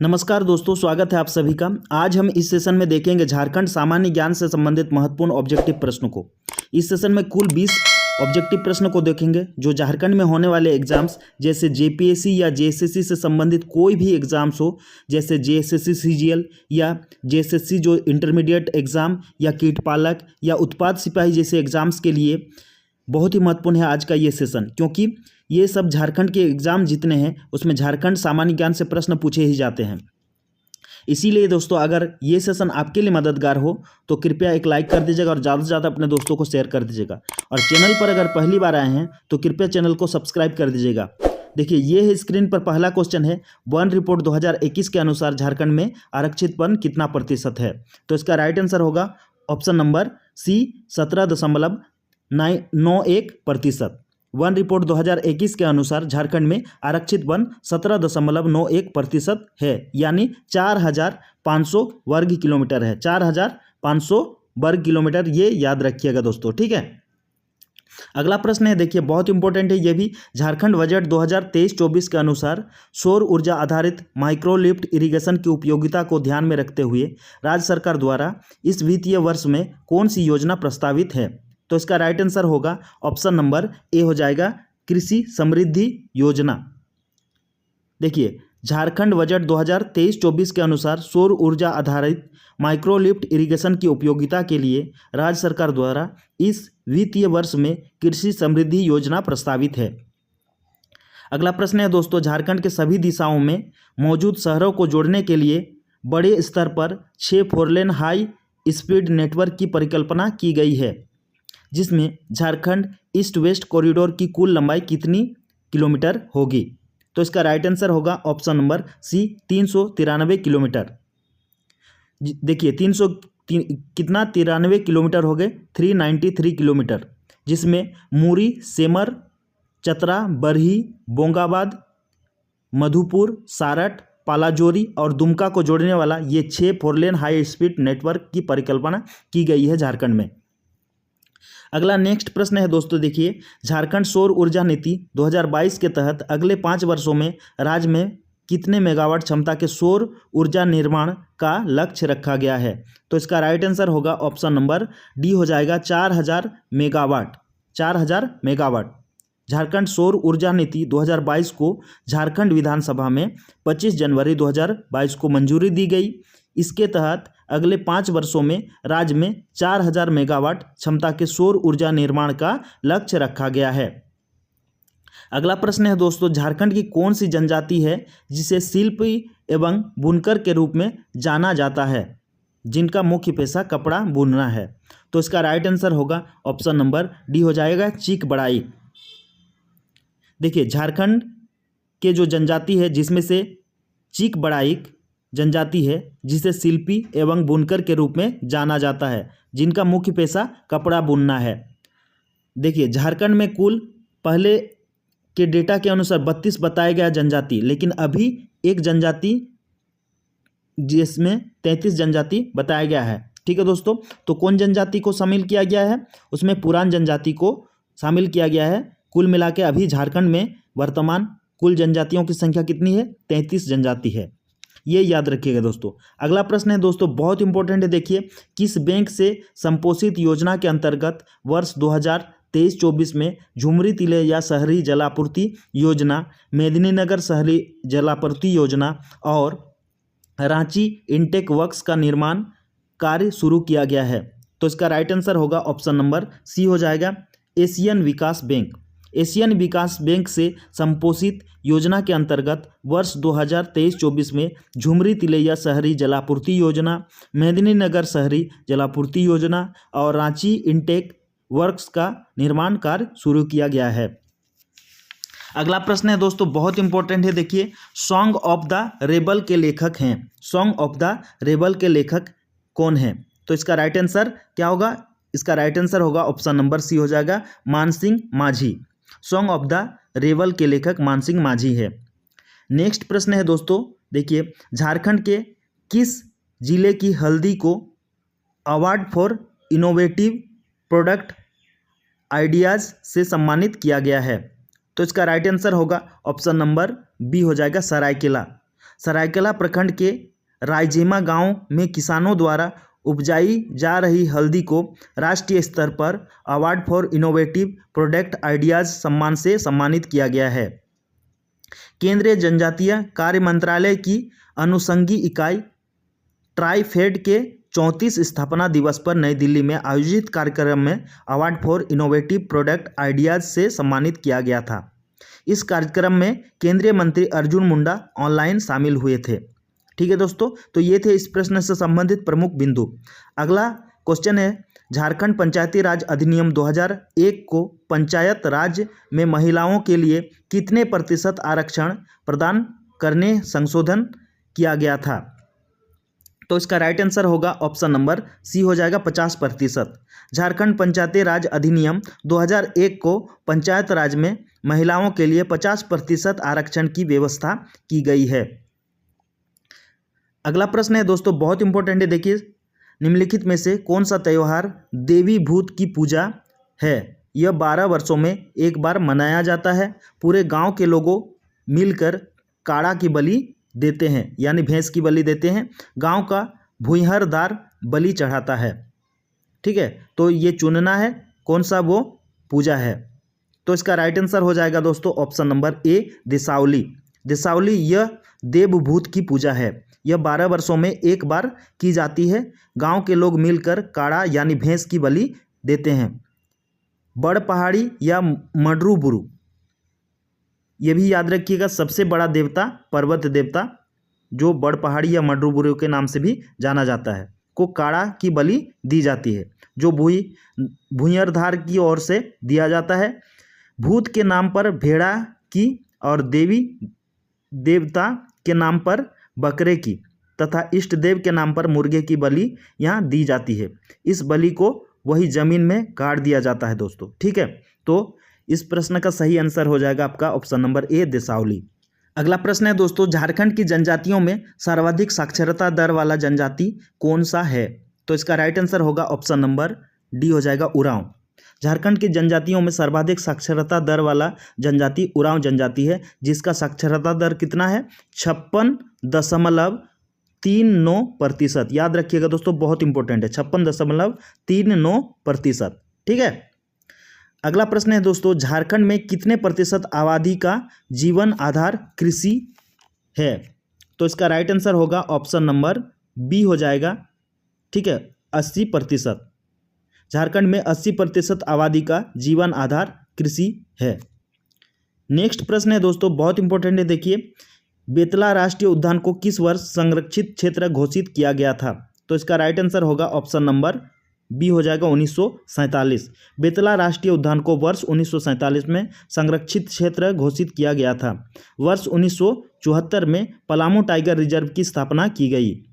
नमस्कार दोस्तों, स्वागत है आप सभी का। आज हम इस सेशन में देखेंगे झारखंड सामान्य ज्ञान से संबंधित महत्वपूर्ण ऑब्जेक्टिव प्रश्नों को। इस सेशन में कुल 20 ऑब्जेक्टिव प्रश्न को देखेंगे जो झारखंड में होने वाले एग्जाम्स जैसे जेपीएससी या जेएसएससी से संबंधित कोई भी एग्जाम्स हो, जैसे जेएसएससी सीजीएल या जेएसएससी जो इंटरमीडिएट एग्ज़ाम या कीट पालक या उत्पाद सिपाही जैसे एग्जाम्स के लिए बहुत ही महत्वपूर्ण है आज का ये सेशन, क्योंकि ये सब झारखंड के एग्ज़ाम जितने हैं उसमें झारखंड सामान्य ज्ञान से प्रश्न पूछे ही जाते हैं। इसीलिए दोस्तों, अगर ये सेशन आपके लिए मददगार हो तो कृपया एक लाइक कर दीजिएगा और ज़्यादा से ज़्यादा अपने दोस्तों को शेयर कर दीजिएगा। और चैनल पर अगर पहली बार आए हैं तो कृपया चैनल को सब्सक्राइब कर दीजिएगा। देखिए, ये है स्क्रीन पर पहला क्वेश्चन है, वन रिपोर्ट 2021 के अनुसार झारखंड में आरक्षित वन कितना प्रतिशत है? तो इसका राइट आंसर होगा ऑप्शन नंबर सी, 17.91%। वन रिपोर्ट 2021 के अनुसार झारखंड में आरक्षित वन 17.91% है, यानी 4,500 वर्ग किलोमीटर है। 4,500 वर्ग किलोमीटर, ये याद रखिएगा दोस्तों, ठीक है। अगला प्रश्न है, देखिए बहुत इंपॉर्टेंट है ये भी। झारखंड बजट 2023-24 के अनुसार सौर ऊर्जा आधारित माइक्रोलिफ्ट इरिगेशन की उपयोगिता को ध्यान में रखते हुए राज्य सरकार द्वारा इस वित्तीय वर्ष में कौन सी योजना प्रस्तावित है? तो इसका राइट आंसर होगा ऑप्शन नंबर ए हो जाएगा, कृषि समृद्धि योजना। देखिए, झारखंड बजट 2023-24 के अनुसार सौर ऊर्जा आधारित माइक्रोलिफ्ट इरिगेशन की उपयोगिता के लिए राज्य सरकार द्वारा इस वित्तीय वर्ष में कृषि समृद्धि योजना प्रस्तावित है। अगला प्रश्न है दोस्तों, झारखंड के सभी दिशाओं में मौजूद शहरों को जोड़ने के लिए बड़े स्तर पर 6 फोरलेन हाई स्पीड नेटवर्क की परिकल्पना की गई है, जिसमें झारखंड ईस्ट वेस्ट कॉरिडोर की कुल लंबाई कितनी किलोमीटर होगी? तो इसका राइट आंसर होगा ऑप्शन नंबर सी, 393 किलोमीटर। देखिए, 93 किलोमीटर हो गए, 393 किलोमीटर, जिसमें मूरी, सेमर, चतरा, बरही, बोंगाबाद, मधुपुर, सारट, पालाजोरी और दुमका को जोड़ने वाला ये 6 फोरलेन हाई स्पीड नेटवर्क की परिकल्पना की गई है झारखंड में। अगला नेक्स्ट प्रश्न है दोस्तों, देखिए, झारखंड सौर ऊर्जा नीति 2022 के तहत अगले 5 वर्षों में राज्य में कितने मेगावाट क्षमता के सौर ऊर्जा निर्माण का लक्ष्य रखा गया है? तो इसका राइट आंसर होगा ऑप्शन नंबर डी हो जाएगा, 4,000 मेगावाट। 4,000 मेगावाट। झारखंड सौर ऊर्जा नीति 2022 को झारखंड विधानसभा में 25 जनवरी 2022 को मंजूरी दी गई। इसके तहत अगले 5 वर्षों में राज्य में 4,000 मेगावाट क्षमता के सौर ऊर्जा निर्माण का लक्ष्य रखा गया है। अगला प्रश्न है दोस्तों, झारखंड की कौन सी जनजाति है जिसे शिल्पी एवं बुनकर के रूप में जाना जाता है, जिनका मुख्य पेशा कपड़ा बुनना है? तो इसका राइट आंसर होगा ऑप्शन नंबर डी हो जाएगा, चीक बड़ाई। देखिए, झारखंड के जो जनजाति है जिसमें से चीक बड़ाई जनजाति है, जिसे शिल्पी एवं बुनकर के रूप में जाना जाता है, जिनका मुख्य पेशा कपड़ा बुनना है। देखिए, झारखंड में कुल पहले के डेटा के अनुसार 32 बताया गया जनजाति, लेकिन अभी एक जनजाति जिसमें 33 जनजाति बताया गया है, ठीक है दोस्तों। तो कौन जनजाति को शामिल किया गया है? उसमें पुरान जनजाति को शामिल किया गया है। कुल मिला के अभी झारखंड में वर्तमान कुल जनजातियों की संख्या कितनी है? 33 जनजाति है, ये याद रखिएगा दोस्तों। अगला प्रश्न है दोस्तों, बहुत इंपॉर्टेंट है। देखिए, किस बैंक से संपोषित योजना के अंतर्गत वर्ष 2023-24 में झुमरी तिले या शहरी जलापूर्ति योजना, मेदिनीनगर शहरी जलापूर्ति योजना और रांची इंटेक वर्क्स का निर्माण कार्य शुरू किया गया है? तो इसका राइट आंसर होगा ऑप्शन नंबर सी हो जाएगा, एशियन विकास बैंक। एशियन विकास बैंक से संपोषित योजना के अंतर्गत वर्ष 2023-24 में झुमरी तिलैया शहरी जलापूर्ति योजना, मेदिनीनगर शहरी जलापूर्ति योजना और रांची इंटेक वर्क्स का निर्माण कार्य शुरू किया गया है। अगला प्रश्न है दोस्तों, बहुत इंपॉर्टेंट है। देखिए, सॉन्ग ऑफ द रेबल के लेखक हैं। सॉन्ग ऑफ द रेबल के लेखक कौन हैं? तो इसका राइट आंसर क्या होगा? इसका राइट आंसर होगा ऑप्शन नंबर सी हो जाएगा, मानसिंह माझी। सॉन्ग ऑफ द रेबल के लेखक मानसिंह माझी है। नेक्स्ट प्रश्न है दोस्तों, देखिए, झारखंड के किस जिले की हल्दी को award for innovative product ideas से सम्मानित किया गया है? तो इसका राइट आंसर होगा ऑप्शन नंबर बी हो जाएगा, सरायकेला। सरायकला प्रखंड के रायजेमा गांव में किसानों द्वारा उपजाई जा रही हल्दी को राष्ट्रीय स्तर पर award for innovative product ideas सम्मान से सम्मानित किया गया है। केंद्रीय जनजातीय कार्य मंत्रालय की अनुषंगी इकाई ट्राइफेड के 34 स्थापना दिवस पर नई दिल्ली में आयोजित कार्यक्रम में award for innovative product ideas से सम्मानित किया गया था। इस कार्यक्रम में केंद्रीय मंत्री अर्जुन मुंडा ऑनलाइन शामिल हुए थे। ठीक है दोस्तों, तो ये थे इस प्रश्न से संबंधित प्रमुख बिंदु। अगला क्वेश्चन है, झारखंड पंचायती राज अधिनियम 2001 को पंचायत राज में महिलाओं के लिए कितने प्रतिशत आरक्षण प्रदान करने संशोधन किया गया था? तो इसका राइट आंसर होगा ऑप्शन नंबर सी हो जाएगा 50%। झारखंड पंचायती राज अधिनियम 2001 को पंचायत राज में महिलाओं के लिए 50% आरक्षण की व्यवस्था की गई है। अगला प्रश्न है दोस्तों, बहुत इंपॉर्टेंट है। देखिए, निम्नलिखित में से कौन सा त्यौहार देवी भूत की पूजा है? यह 12 वर्षों में एक बार मनाया जाता है। पूरे गांव के लोगों मिलकर काड़ा की बलि देते हैं, यानी भैंस की बलि देते हैं। गांव का भूइहरदार बलि चढ़ाता है। ठीक है, तो ये चुनना है कौन सा वो पूजा है। तो इसका राइट आंसर हो जाएगा दोस्तों ऑप्शन नंबर ए, दिसावली। दिसावली यह देवभूत की पूजा है। यह 12 वर्षों में एक बार की जाती है। गांव के लोग मिलकर काड़ा यानी भैंस की बलि देते हैं। बड़ पहाड़ी या मडरूबुरु, ये भी याद रखिएगा, सबसे बड़ा देवता, पर्वत देवता जो बड़ पहाड़ी या मडरूबुरु के नाम से भी जाना जाता है, को काड़ा की बलि दी जाती है, जो भूइहरधार की ओर से दिया जाता है। भूत के नाम पर भेड़ा की और देवी देवता के नाम पर बकरे की तथा इष्ट देव के नाम पर मुर्गे की बलि यहाँ दी जाती है। इस बलि को वही जमीन में गाड़ दिया जाता है दोस्तों। ठीक है, तो इस प्रश्न का सही आंसर हो जाएगा आपका ऑप्शन नंबर ए, दिसावली। अगला प्रश्न है दोस्तों, झारखंड की जनजातियों में सर्वाधिक साक्षरता दर वाला जनजाति कौन सा है? तो इसका राइट आंसर होगा ऑप्शन नंबर डी हो जाएगा, उरांव। झारखंड की जनजातियों में सर्वाधिक साक्षरता दर वाला जनजाति उरांव जनजाति है, जिसका साक्षरता दर कितना है? 56.39%। याद रखिएगा दोस्तों, बहुत इंपॉर्टेंट है, 56.39%। ठीक है, अगला प्रश्न है दोस्तों, झारखंड में कितने प्रतिशत आबादी का जीवन आधार कृषि है? तो इसका राइट आंसर होगा ऑप्शन नंबर बी हो जाएगा। ठीक है, 80%। झारखंड में 80% आबादी का जीवन आधार कृषि है। नेक्स्ट प्रश्न है दोस्तों, बहुत इंपॉर्टेंट है। देखिए, बेतला राष्ट्रीय उद्यान को किस वर्ष संरक्षित क्षेत्र घोषित किया गया था? तो इसका राइट आंसर होगा ऑप्शन नंबर बी हो जाएगा, 1947। बेतला राष्ट्रीय उद्यान को वर्ष 1947 में संरक्षित क्षेत्र घोषित किया गया था। वर्ष 1974 में पलामू टाइगर रिजर्व की स्थापना की गई।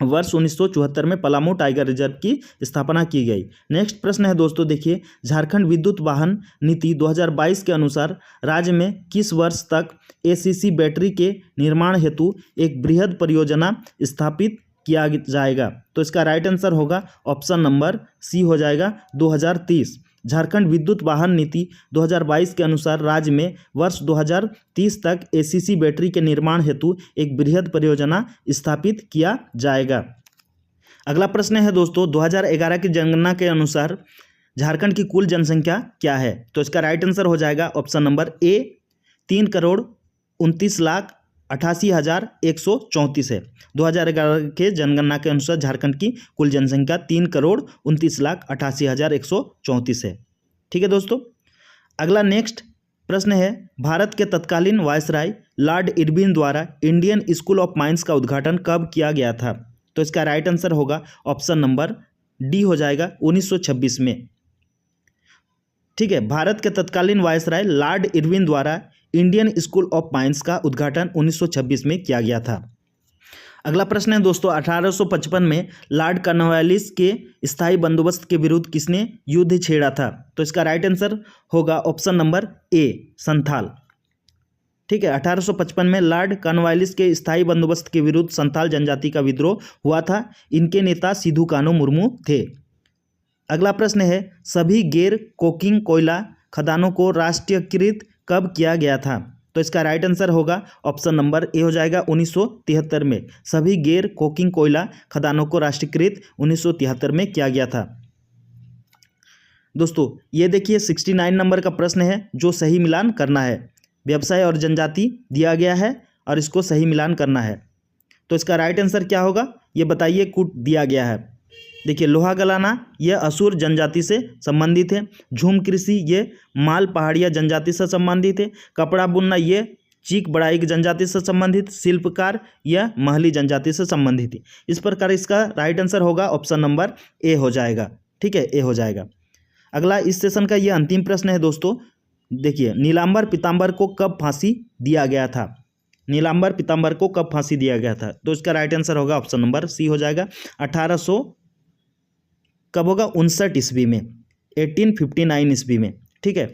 वर्ष 1974 में पलामू टाइगर रिजर्व की स्थापना की गई। नेक्स्ट प्रश्न है दोस्तों, देखिए, झारखंड विद्युत वाहन नीति 2022 के अनुसार राज्य में किस वर्ष तक एसीसी बैटरी के निर्माण हेतु एक बृहद परियोजना स्थापित किया जाएगा? तो इसका राइट आंसर होगा ऑप्शन नंबर सी हो जाएगा, 2030। झारखंड विद्युत वाहन नीति 2022 के अनुसार राज्य में वर्ष 2030 तक एसीसी बैटरी के निर्माण हेतु एक बृहद परियोजना स्थापित किया जाएगा। अगला प्रश्न है दोस्तों, 2011 की जनगणना के अनुसार झारखंड की कुल जनसंख्या क्या है? तो इसका राइट आंसर हो जाएगा ऑप्शन नंबर ए, 3,29,88,134 है। 2011 के जनगणना के अनुसार झारखंड की कुल जनसंख्या 3,29,88,134 है। ठीक है दोस्तों, अगला नेक्स्ट प्रश्न है, भारत के तत्कालीन वायसराय लॉर्ड इरविन द्वारा इंडियन स्कूल ऑफ माइंस का उद्घाटन कब किया गया था? तो इसका राइट आंसर होगा ऑप्शन नंबर डी हो जाएगा, 1926 में। ठीक है, भारत के तत्कालीन वायसराय लॉर्ड इरविन द्वारा इंडियन स्कूल ऑफ माइंस का उद्घाटन 1926 में किया गया था। अगला प्रश्न है दोस्तों, 1855 में लॉर्ड कॉर्नवालिस के स्थायी बंदोबस्त के विरुद्ध किसने युद्ध छेड़ा था? तो इसका राइट आंसर होगा ऑप्शन नंबर ए, संथाल। ठीक है, 1855 में लॉर्ड कॉर्नवालिस के स्थायी बंदोबस्त के विरुद्ध संथाल जनजाति का विद्रोह हुआ था। इनके नेता सिधू कान्हू मुर्मू थे। अगला प्रश्न है, सभी गैर कोकिंग कोयला खदानों को राष्ट्रीयकृत कब किया गया था? तो तो इसका राइट आंसर होगा ऑप्शन नंबर ए हो जाएगा 1973 में सभी गैर कोकिंग कोयला खदानों को राष्ट्रीयकृत 1973 में किया गया था। दोस्तों ये देखिए 69 नंबर का प्रश्न है जो सही मिलान करना है। व्यवसाय और जनजाति दिया गया है और इसको सही मिलान करना है। तो इसका राइट आंसर क्या होगा ये बताइए, कुट दिया गया है। देखिए लोहा गलाना यह असुर जनजाति से संबंधित है। झूम कृषि ये माल पहाड़िया जनजाति से संबंधित है। कपड़ा बुनना ये चीक बड़ाई जनजाति से संबंधित। शिल्पकार यह महली जनजाति से संबंधित है। इस प्रकार इसका राइट आंसर होगा ऑप्शन नंबर ए हो जाएगा। ठीक है, ए हो जाएगा। अगला इस सेशन का यह अंतिम प्रश्न है दोस्तों। देखिए नीलांबर पीताम्बर को कब फांसी दिया गया था? नीलांबर पीताम्बर को कब फांसी दिया गया था? तो इसका राइट आंसर होगा ऑप्शन नंबर सी हो जाएगा। 1800 कब होगा? 59 ईस्वी में, 1859 ईस्वी में। ठीक है,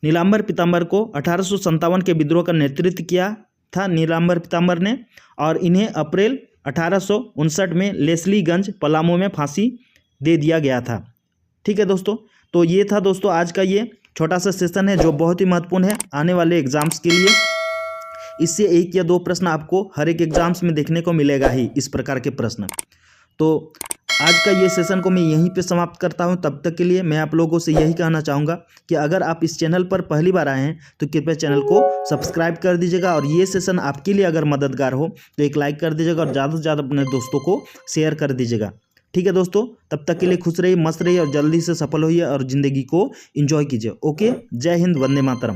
नीलांबर पीताम्बर को 1857 के विद्रोह का नेतृत्व किया था नीलांबर पीताम्बर ने, और इन्हें अप्रैल 1859 में लेस्लीगंज पलामू में फांसी दे दिया गया था। ठीक है दोस्तों, तो ये था दोस्तों आज का ये छोटा सा सेशन है जो बहुत ही महत्वपूर्ण है आने वाले एग्जाम्स के लिए। इससे 1 या 2 प्रश्न आपको हर एक एग्जाम्स में देखने को मिलेगा ही, इस प्रकार के प्रश्न। तो आज का ये सेशन को मैं यहीं पे समाप्त करता हूं। तब तक के लिए मैं आप लोगों से यही कहना चाहूँगा कि अगर आप इस चैनल पर पहली बार आए हैं तो कृपया चैनल को सब्सक्राइब कर दीजिएगा, और ये सेशन आपके लिए अगर मददगार हो तो एक लाइक कर दीजिएगा और ज़्यादा से ज़्यादा अपने दोस्तों को शेयर कर दीजिएगा। ठीक है दोस्तों, तब तक के लिए खुश रहिए, मस्त रहिए और जल्दी से सफल होइए और ज़िंदगी को एंजॉय कीजिए। ओके, जय हिंद, वंदे मातरम।